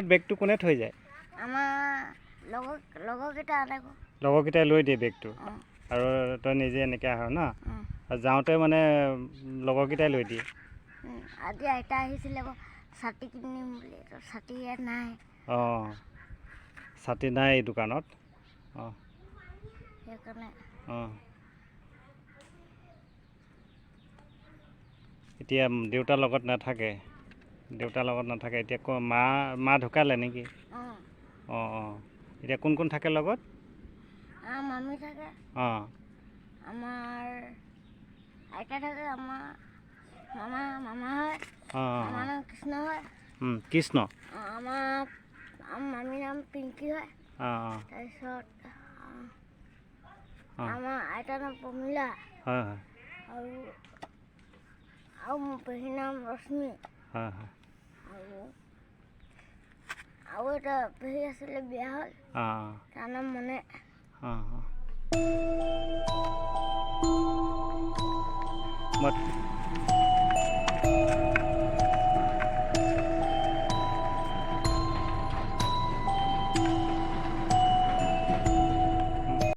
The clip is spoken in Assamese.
লগত বেগটো কোনে থৈ যায়? আমাৰ লগৰকেইটা আনে আকৌ। লগৰকেইটাই লৈ দিয়ে বেগটো অঁ আৰু তই নিজে এনেকৈ আহ ন? অঁ আৰু যাওঁতে মানে লগৰকেইটাই লৈ দিয়ে। আজি আইতা আহিছিলে আকৌ ছাতি কিনিম বুলি, ছাতি ইয়াত নাই। অঁ ছাতি নাই এই দোকানত। অঁ সেইকাৰণে অঁ এতিয়া দেউতাৰ লগত নাথাকে, এতিয়া মা ঢুকালে নেকি? অঁ অঁ অঁ এতিয়া কোন কোন থাকে লগত? মামী থাকে, অঁ আমাৰ আইতা থাকে, আমাৰ মামা হয়, অঁ মামাৰ নাম কৃষ্ণ হয়। কৃষ্ণ। আমাৰ মামীৰ নাম পিংকী হয়। অঁ তাৰপিছত অঁ আমাৰ আইতাৰ নাম প্ৰমীলা হয় হয় আৰু মোৰ পেহীৰ নাম ৰশ্মি। হয় হয় আৰু এটা পেহী আছিলে, বিয়া হ'ল, অঁ তাৰ নাম মনে। অঁ অঁ